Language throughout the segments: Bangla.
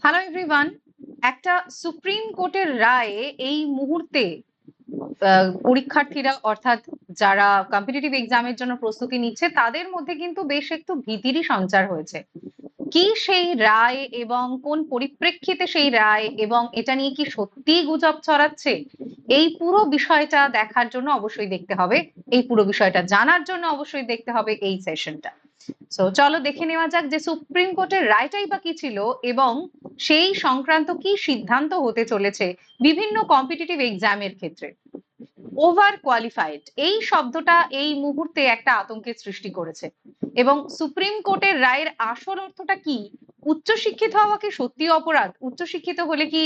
Hello everyone. একটা সুপ্রিম কোর্টের রায়ে এই মুহূর্তে পরীক্ষার্থীরা অর্থাৎ যারা কম্পিটিটিভ এক্সামের জন্য প্রস্তুতি নিচ্ছে তাদের মধ্যে কিন্তু বেশ একটু ভীতিরই সঞ্চার হয়েছে। কি সেই রায় এবং কোন পরিপ্রেক্ষিতে সেই রায় এবং এটা নিয়ে কি সত্যিই গুজব ছড়াচ্ছে, এই পুরো বিষয়টা দেখার জন্য অবশ্যই দেখতে হবে, এই পুরো বিষয়টা জানার জন্য অবশ্যই দেখতে হবে এই সেশনটা। সো চলো দেখে নেওয়া যাক যে সুপ্রিম কোর্টের রায়টাই বা কি ছিল এবং সেই সংক্রান্ত কি সিদ্ধান্ত হতে চলেছে বিভিন্ন কম্পিটিটিভ এক্সামের ক্ষেত্রে। ওভার কোয়ালিফাইড এই শব্দটা এই মুহূর্তে একটা আতঙ্কের সৃষ্টি করেছে এবং সুপ্রিম কোর্টের রায়ের আসল অর্থটা কি? উচ্চশিক্ষিত হওয়া কি সত্যি অপরাধ? উচ্চশিক্ষিত হলে কি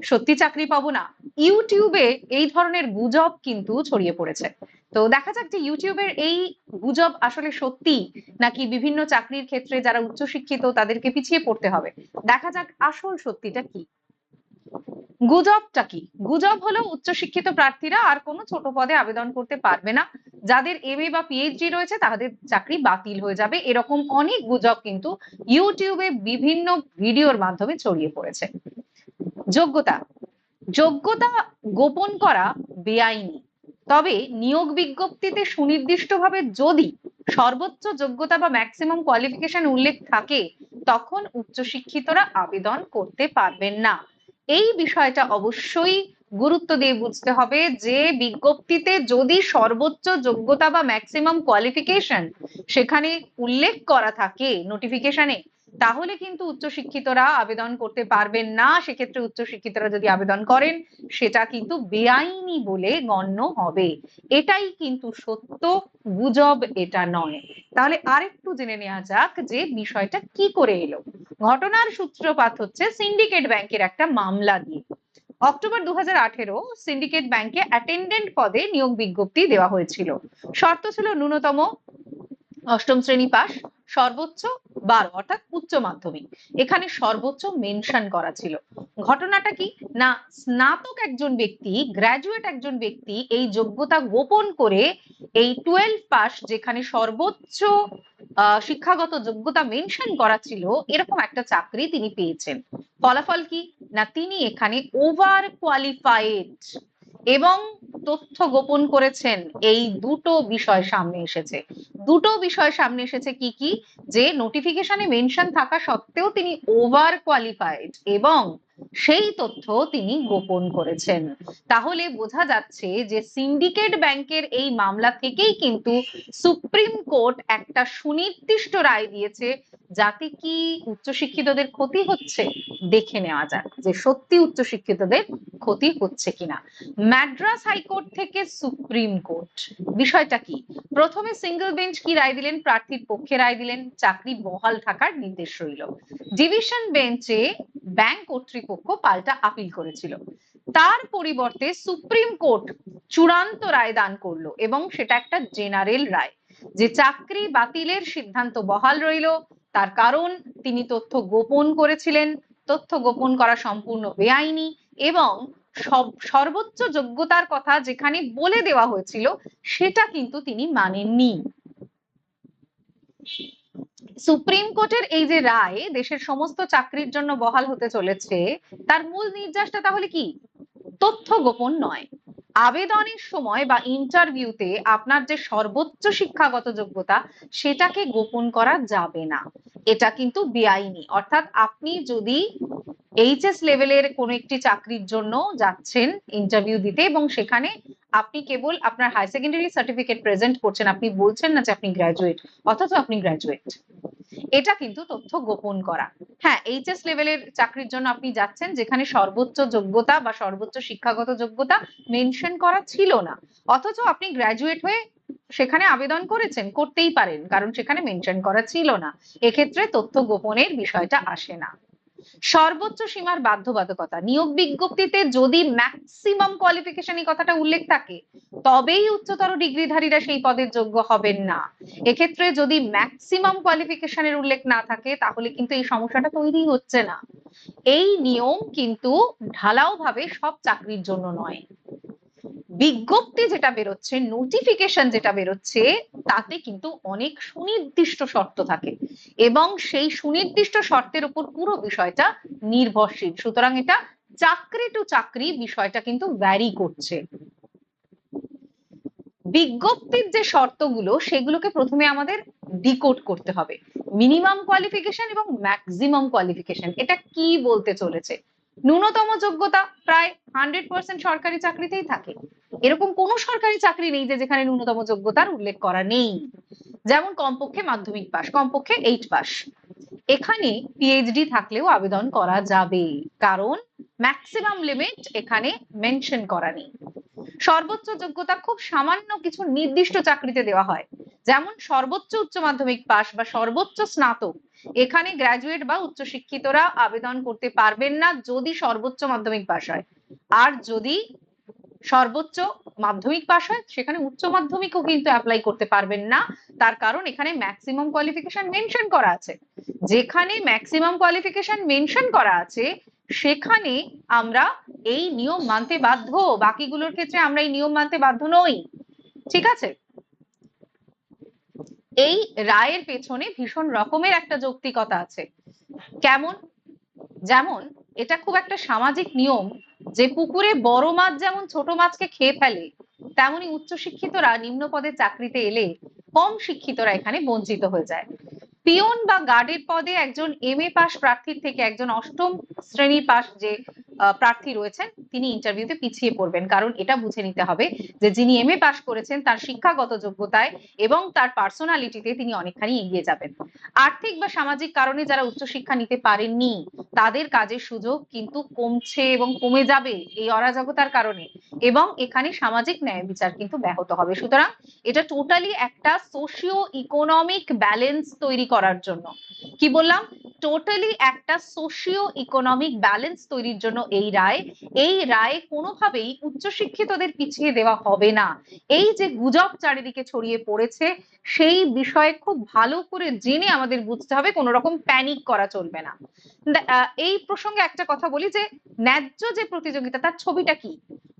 সত্যি চাকরি পাবো না? ইউটিউবে এই ধরনের গুজব কিন্তু ছড়িয়ে পড়েছে। তো দেখা যাক যে ইউটিউবের এই গুজব আসলে সত্যি নাকি বিভিন্ন চাকরির ক্ষেত্রে যারা উচ্চশিক্ষিত তাদেরকে পিছিয়ে পড়তে হবে। দেখা যাক আসল সত্যিটা কি। গুজবটা কি? গুজব হলো উচ্চশিক্ষিত প্রার্থীরা আর কোনো ছোট পদে আবেদন করতে পারবে না, যাদের এমএ বা পিএইচডি রয়েছে তাদের চাকরি বাতিল হয়ে যাবে, এরকম অনেক গুজব কিন্তু ইউটিউবে বিভিন্ন ভিডিওর মাধ্যমে ছড়িয়ে পড়েছে। যোগ্যতা যোগ্যতা গোপন করা বেআইনি, তবে নিয়োগ বিজ্ঞপ্তিতে সুনির্দিষ্টভাবে যদি সর্বোচ্চ যোগ্যতা বা ম্যাক্সিমাম কোয়ালিফিকেশন উল্লেখ থাকে তখন উচ্চশিক্ষিতরা আবেদন করতে পারবেন না। এই বিষয়টা অবশ্যই গুরুত্ব দিয়ে বুঝতে হবে যে বিজ্ঞপ্তিতে যদি সর্বোচ্চ যোগ্যতা বা ম্যাক্সিমাম কোয়ালিফিকেশন সেখানে উল্লেখ করা থাকে নোটিফিকেশনে, তাহলে কিন্তু উচ্চশিক্ষিতরা আবেদন করতে পারবেন না। সেক্ষেত্রে উচ্চশিক্ষিতরা যদি আবেদন করেন সেটা কিন্তু বেআইনি বলে গণ্য হবে। এটাই কিন্তু সত্য, গুজব এটা নয়। তাহলে আরেকটু জেনে নেওয়া যাক যে বিষয়টা কি করে এলো। ঘটনার সূত্রপাত হচ্ছে সিন্ডিকেট ব্যাংকের একটা মামলা দিয়ে। অক্টোবর 2018 সিন্ডিকেট ব্যাংকে অ্যাটেন্ডেন্ট পদে নিয়োগ বিজ্ঞপ্তি দেওয়া হয়েছিল। শর্ত ছিল ন্যূনতম অষ্টম শ্রেণী পাস, সর্বোচ্চ 12 অর্থাৎ উচ্চ মাধ্যমিক। এখানে সর্বোচ্চ মেনশন করা ছিল। ঘটনাটা কি না, স্নাতক একজন ব্যক্তি, গ্র্যাজুয়েট একজন ব্যক্তি এই যোগ্যতা গোপন করে এই 12 পাস যেখানে সর্বোচ্চ শিক্ষাগত যোগ্যতা মেনশন করা ছিল এরকম একটা চাকরি তিনি পেয়েছেন। ফলাফল কি না, তিনি এখানে ওভার কোয়ালিফাইড এবং তথ্য গোপন করেছেন। এই দুটো বিষয় সামনে এসেছে। দুটো বিষয় সামনে এসেছে কি কি, যে নোটিফিকেশনে মেনশন থাকা সত্ত্বেও তিনি ওভার কোয়ালিফাইড এবং সেই তথ্য তিনি গোপন করেছেন। তাহলে বোঝা যাচ্ছে যে সিন্ডিকেট ব্যাংকের এই মামলা থেকেই কিন্তু সুপ্রিম কোর্ট একটা সুনির্দিষ্ট রায় দিয়েছে। যাতে কি উচ্চশিক্ষিতদের ক্ষতি হচ্ছে, দেখে নেওয়া যাক যে সত্যি উচ্চশিক্ষিতদের ক্ষতি হচ্ছে কিনা। ম্যাড্রাস হাইকোর্ট থেকে সুপ্রিম কোর্ট, বিষয়টা কি? প্রথমে সিঙ্গেল বেঞ্চ কি রায় দিলেন? প্রার্থীর পক্ষে রায় দিলেন, চাকরি বহাল থাকার নির্দেশ রইল। ডিভিশন বেঞ্চে ব্যাংক কর্তৃপক্ষ পাল্টা আপিল করেছিল। তার পরিবর্তে সুপ্রিম কোর্ট চূড়ান্ত রায় দান করলো এবং সেটা একটা জেনারেল রায়, যে চাকরি বাতিলের সিদ্ধান্ত বহাল রইল। তার কারণ তিনি তথ্য গোপন করেছিলেন, তথ্য গোপন করা সম্পূর্ণ বেআইনি এবং সর্বোচ্চ যোগ্যতার কথা যেখানে বলে দেওয়া হয়েছিল সেটা কিন্তু তিনি মানেননি। সুপ্রিম কোর্টের এই যে রায় দেশের সমস্ত চাকরির জন্য বহাল হতে চলেছে, তার মূল নির্দেশটা তাহলে কি? তথ্য গোপন নয়। আবেদনের সময় বা ইন্টারভিউতে আপনার যে সর্বোচ্চ শিক্ষাগত যোগ্যতা সেটাকে গোপন করা যাবে না। এটা কিন্তু বেআইনি। অর্থাৎ আপনি যদি এইচএস লেভেলের কোন একটি চাকরির জন্য যাচ্ছেন ইন্টারভিউ দিতে এবং সেখানে আপনি কেবল আপনার হাই সেকেন্ডারি সার্টিফিকেট প্রেজেন্ট করছেন, আপনি বলছেন না যে আপনি গ্র্যাজুয়েট, অথচ আপনি গ্র্যাজুয়েট, এটা কিন্তু তথ্য গোপন করা। হ্যাঁ, এইচএস লেভেলের চাকরির জন্য আপনি যাচ্ছেন যেখানে সর্বোচ্চ যোগ্যতা বা সর্বোচ্চ শিক্ষাগত যোগ্যতা মেনশন করা ছিল না, অথচ আপনি গ্র্যাজুয়েট হয়ে সেখানে আবেদন করেছেন, করতেই পারেন কারণ সেখানে মেনশন করা ছিল না। এক্ষেত্রে তথ্য গোপনের বিষয়টা আসে না। সর্বোচ্চ সীমার বাধ্যবাধকতা, নিয়োগ বিজ্ঞপ্তিতে যদি ম্যাক্সিমাম কোয়ালিফিকেশন এই কথাটা উল্লেখ থাকে তবেই উচ্চতর ডিগ্রিধারীরা সেই পদের যোগ্য হবেন না। এক্ষেত্রে যদি ম্যাক্সিমাম কোয়ালিফিকেশনের উল্লেখ না থাকে তাহলে কিন্তু এই সমস্যাটা তৈরি হচ্ছে না। এই নিয়ম কিন্তু ঢালাও ভাবে সব চাকরির জন্য নয়। বিজ্ঞপ্তি যেটা বেরোচ্ছে, নোটিফিকেশন যেটা বেরোচ্ছে, তাতে কিন্তু অনেক সুনির্দিষ্ট শর্ত থাকে এবং সেই সুনির্দিষ্ট শর্তের উপর পুরো বিষয়টা নির্ভরশীল। সুতরাং এটা চাকরি টু চাকরি বিষয়টা কিন্তু ভ্যারি করছে। বিজ্ঞপ্তির যে শর্তগুলো সেগুলোকে প্রথমে আমাদের ডিকোড করতে হবে। মিনিমাম কোয়ালিফিকেশন এবং ম্যাক্সিমাম কোয়ালিফিকেশন এটা কি বলতে চলেছে? ন্যূনতম যোগ্যতা প্রায় 100% সরকারি চাকরিতেই থাকে। এরকম কোনো সরকারি চাকরি নেই যে যেখানে ন্যূনতম যোগ্যতার উল্লেখ করা নেই। যেমন কমপক্ষে মাধ্যমিক পাস, কমপক্ষে 8 পাস। এখানে পিএইচডি থাকলেও আবেদন করা যাবে, কারণ ম্যাক্সিমাম লিমিট এখানে মেনশন করা নেই। সর্বোচ্চ যোগ্যতা খুব সামান্য কিছু নির্দিষ্ট চাকরিতে দেওয়া হয়, যেমন সর্বোচ্চ উচ্চ মাধ্যমিক পাস বা সর্বোচ্চ স্নাতক। এখানে গ্রাজুয়েট বা উচ্চশিক্ষিতরা আবেদন করতে পারবেন না যদি সর্বোচ্চ মাধ্যমিক পাস হয়। আর যদি সর্বোচ্চ মাধ্যমিক পাস হয় সেখানে উচ্চ মাধ্যমিকও কিন্তু অ্যাপ্লাই করতে পারবেন না। তার কারণ এখানে ম্যাক্সিমাম কোয়ালিফিকেশন মেনশন করা আছে। যেখানে ম্যাক্সিমাম কোয়ালিফিকেশন মেনশন করা আছে সেখানে আমরা এই নিয়ম মানতে বাধ্য, বাকিগুলোর ক্ষেত্রে আমরা এই নিয়ম মানতে বাধ্য নই। ঠিক আছে? এই রায়ের পেছনে ভীষণ রকমের একটা যৌক্তিকতা আছে। কেমন? যেমন এটা খুব একটা সামাজিক নিয়ম যে পুকুরে বড় মাছ যেমন ছোট মাছকে খেয়ে ফেলে, তেমনি উচ্চশিক্ষিতরা নিম্ন পদের চাকরিতে এলে কম শিক্ষিতরা এখানে বঞ্চিত হয়ে যায়। পিয়ন বা গার্ডের পদে একজন এমএ পাস প্রার্থীর থেকে একজন অষ্টম শ্রেণী পাস যে প্রার্থী রয়েছেন তিনি ইন্টারভিউতে পিছিয়ে পড়বেন, কারণ এটা বুঝে নিতে হবে যে যিনি এমএ পাস করেছেন তার শিক্ষাগত যোগ্যতায় এবং তার পার্সোনালিটিতে তিনি অনেকখানি এগিয়ে যাবেন। আর্থিক বা সামাজিক কারণে যারা উচ্চশিক্ষা নিতে পারেননি তাদের কাজের সুযোগ কিন্তু কমছে এবং কমে যাবে এই অরাজকতার কারণে, এবং এখানে সামাজিক ন্যায় বিচার কিন্তু ব্যাহত হবে। সুতরাং এটা টোটালি একটা সোশিও ইকোনমিক ব্যালেন্স তৈরি করার জন্য। কি বললাম? টোটালি একটা সোশিও ইকোনমিক ব্যালেন্স তৈরির জন্য এই রায় কোনোভাবেই উচ্চশিক্ষিতদের পিছিয়ে দেওয়া হবে না। এই যে গুজব চারিদিকে ছড়িয়ে পড়েছে সেই বিষয়ে খুব ভালো করে জেনে আমাদের বুঝতে হবে, কোনো রকম প্যানিক করা চলবে না। এই প্রসঙ্গে একটা কথা বলি যে ন্যায্য যে প্রতিযোগিতা তার ছবিটা কি?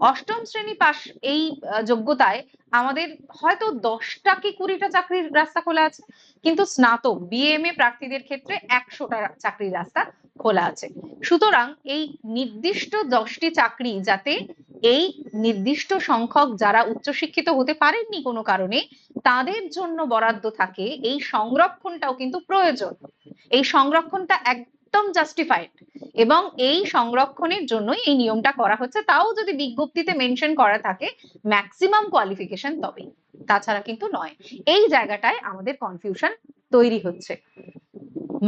অষ্টম শ্রেণী পাস এই যোগ্যতায় আমাদের হয়তো 10টা কি 20টা চাকরির রাস্তা খোলা আছে, কিন্তু স্নাতক বিএমএ প্রার্থীদের ক্ষেত্রে 100টা চাকরির রাস্তা খোলা আছে। সুতরাং এই নির্দিষ্ট 10টি চাকরি যাতে এই নির্দিষ্ট সংখ্যক যারা উচ্চশিক্ষিত হতে পারেননি কোনো কারণে তাদের জন্য বরাদ্দ থাকে, এই সংরক্ষণটাও কিন্তু প্রয়োজন। এই সংরক্ষণটা একদম জাস্টিফাইড এবং এই সংরক্ষণের জন্যই এই নিয়মটা করা হচ্ছে, তাও যদি বিজ্ঞপ্তিতে মেনশন করা থাকে ম্যাক্সিমাম কোয়ালিফিকেশন তবেই, তাছাড়া কিন্তু নয়। এই জায়গাটায় আমাদের কনফিউশন তৈরি হচ্ছে।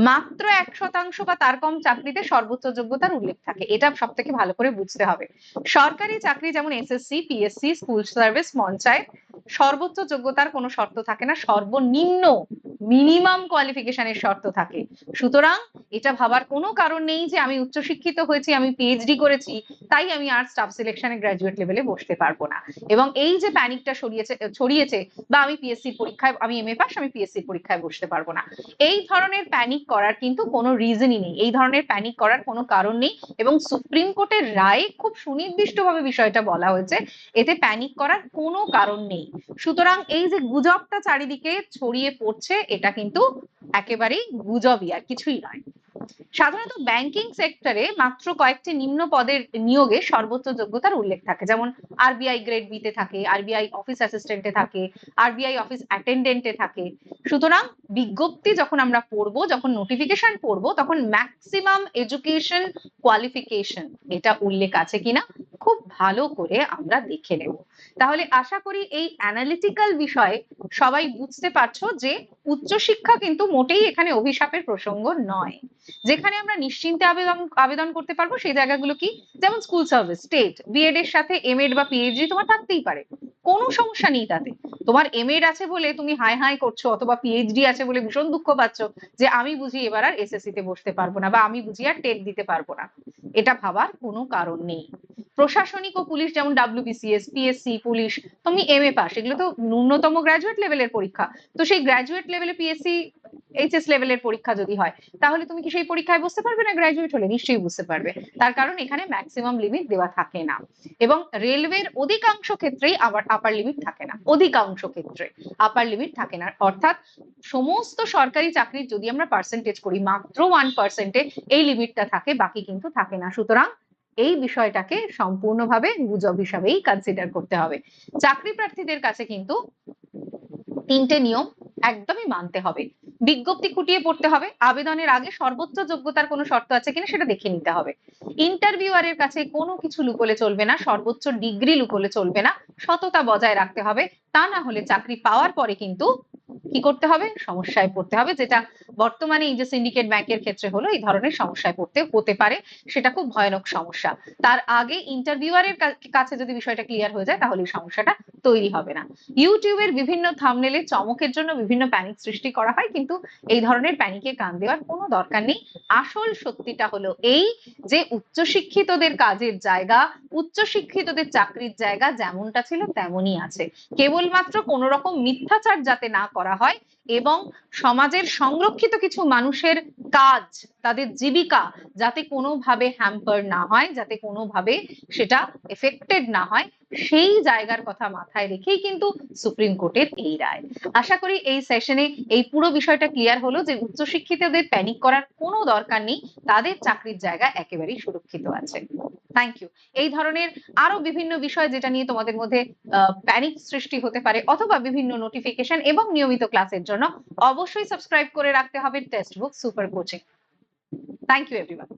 মাত্র 1% বা তার কম চাকরিতে সর্বোচ্চ যোগ্যতার উল্লেখ থাকে, এটা সব থেকে ভালো করে বুঝতে হবে। সরকারি চাকরি যেমন SSC, PSC, school service, panchayat সর্বোচ্চ যোগ্যতার কোনো শর্ত থাকে না, সর্বনিম্ন মিনিমাম কোয়ালিফিকেশনের শর্ত থাকে। সুতরাং এটা ভাবার কোনো কারণ নেই যে আমি উচ্চশিক্ষিত হয়েছি, আমি পিএইচডি করেছি, তাই আমি আর স্টাফ সিলেকশনে গ্রাজুয়েট লেভেলে বসতে পারবো না। এবং এই যে প্যানিকটা ছড়িয়েছে বা আমি পিএসসি পরীক্ষায়, আমি এমএ পাস, আমি পিএসসি পরীক্ষায় বসতে পারবো না, এই ধরনের প্যানিক করার কিন্তু কোনো রিজনই নেই, এই ধরনের প্যানিক করার কোনো কারণ নেই। এবং সুপ্রিম কোর্টের রায়ে খুব সুনির্দিষ্টভাবে বিষয়টা বলা হয়েছে, এতে প্যানিক করার কোনো কারণ নেই। সুতরাং এই যে গুজবটা চারিদিকে ছড়িয়ে পড়ছে এটা কিন্তু একেবারেই গুজবই, আর কিছুই নয়। সাধারণত ব্যাংকিং সেক্টরে মাত্র কয়েকটি নিম্ন পদের নিয়োগে সর্বোচ্চ যোগ্যতার উল্লেখ থাকে, যেমন আরবিআই গ্রেড বি তে থাকে, আরবিআই অফিস অ্যাসিস্ট্যান্টে থাকে, আরবিআই অফিস অ্যাটেন্ডেন্টে থাকে। সুতরাং বিজ্ঞপ্তি যখন আমরা পড়বো, যখন নোটিফিকেশন পড়বো, তখন ম্যাক্সিমাম এডুকেশন কোয়ালিফিকেশন এটা উল্লেখ আছে কিনা খুব ভালো করে আমরা দেখে নেব। তাহলে আশা করি এই অ্যানালিটিক্যাল বিষয়ে সবাই বুঝতে পারছো যে উচ্চশিক্ষা কিন্তু মোটেই এখানে অভিশাপের প্রসঙ্গ নয়। যেখানে আমরা নিশ্চিন্তে আবেদন করতে পারবো সেই জায়গাগুলো কি? যেমন স্কুল সার্ভিস, স্টেট, বিএড এর সাথে এমএড বা পিএইচডি তোমার থাকতেই পারে, কোনো সমস্যা নেই তাতে। তোমার এমএড আছে বলে তুমি হাই হাই করছো অথবা পিএইচডি আছে বলে ভীষণ দুঃখ পাচ্ছ যে আমি বুঝি এবার আর এসএসসি তে বসতে পারবো না বা আমি বুঝি আর টেট দিতে পারবো না, এটা ভাবার কোনো কারণ নেই। প্রশাসনিক ও পুলিশ যেমন WBCS, PSC, পুলিশ, তুমি MA পাস, এগুলো তো ন্যূনতম গ্রাজুয়েট লেভেলের পরীক্ষা। তো সেই গ্রাজুয়েট লেভেলে PSC, HS লেভেলের পরীক্ষা যদি হয়, তাহলে তুমি কি সেই পরীক্ষায় বসতে পারবে না? গ্রাজুয়েট হলে নিশ্চয়ই বুঝতে পারবে। তার কারণ এখানে ম্যাক্সিমাম লিমিট দেওয়া থাকে না, এবং রেলওয়ের অধিকাংশ ক্ষেত্রেই আবার আপার লিমিট থাকে না, অধিকাংশ ক্ষেত্রে আপার লিমিট থাকে না। অর্থাৎ সমস্ত সরকারি চাকরির যদি আমরা পার্সেন্টেজ করি, মাত্র 1%-এ এই লিমিটটা থাকে, বাকি কিন্তু থাকে না। সুতরাং এই বিষয়টাকে সম্পূর্ণভাবে গুজব হিসাবেই কনসিডার করতে হবে। চাকরি প্রার্থীদের কাছে কিন্তু 3টে নিয়ম একদমই মানতে হবে। বিজ্ঞপ্তি খুঁটিয়ে পড়তে হবে, আবেদনের আগে সর্বোচ্চ যোগ্যতার কোনো শর্ত আছে কিনা সেটা দেখে নিতে হবে। ইন্টারভিউয়ারের কাছে কোনো কিছু লুকোলে চলবে না, সর্বোচ্চ ডিগ্রি লুকোলে চলবে না, সততা বজায় রাখতে হবে। তা না হলে চাকরি পাওয়ার পরে কিন্তু কি করতে হবে? সমস্যায় পড়তে হবে, যেটা বর্তমানে এই যে সিন্ডিকেট ব্যাংকের ক্ষেত্রে হলো, এই ধরনের সমস্যায় পড়তে হতে পারে, সেটা খুব ভয়ানক সমস্যা। তার আগে ইন্টারভিউয়ারের কাছে যদি বিষয়টা ক্লিয়ার হয়ে যায়, তাহলে এই সমস্যাটা তৈরি হবে না। ইউটিউবের বিভিন্ন থাম্বনেলে চমকের জন্য বিভিন্ন প্যানিক সৃষ্টি করা হয়, কিন্তু এই ধরনের প্যানিকে কান দেওয়ার কোনো দরকার নেই। আসল সত্যিটা হলো এই যে উচ্চশিক্ষিতদের কাজের জায়গা, উচ্চশিক্ষিতদের চাকরির জায়গা যেমনটা ছিল তেমনই আছে। কেবলমাত্র কোনো রকম মিথ্যাচার যাতে না করা হয়, এবং সমাজের সংরক্ষিত কিছু মানুষের কাজ, তাদের জীবিকা যাতে কোনোভাবে হ্যাম্পার না হয়, যাতে কোনোভাবে সেটা এফেক্টেড না হয়, সেই জায়গার কথা মাথায় রেখেই কিন্তু সুপ্রিম কোর্টের এই রায়। আশা করি এই সেশনে এই পুরো বিষয়টা ক্লিয়ার হলো যে উচ্চশিক্ষিতদের প্যানিক করার কোনো দরকার নেই, তাদের চাকরির জায়গা একেবারেই সুরক্ষিত আছে। Thank you. এই ধরনের আরো বিভিন্ন বিষয় যেটা নিয়ে তোমাদের মধ্যে প্যানিক সৃষ্টি হতে পারে, অথবা বিভিন্ন নোটিফিকেশন এবং নিয়মিত ক্লাসের জন্য অবশ্যই সাবস্ক্রাইব করে রাখতে হবে text book super coaching. Thank you everyone.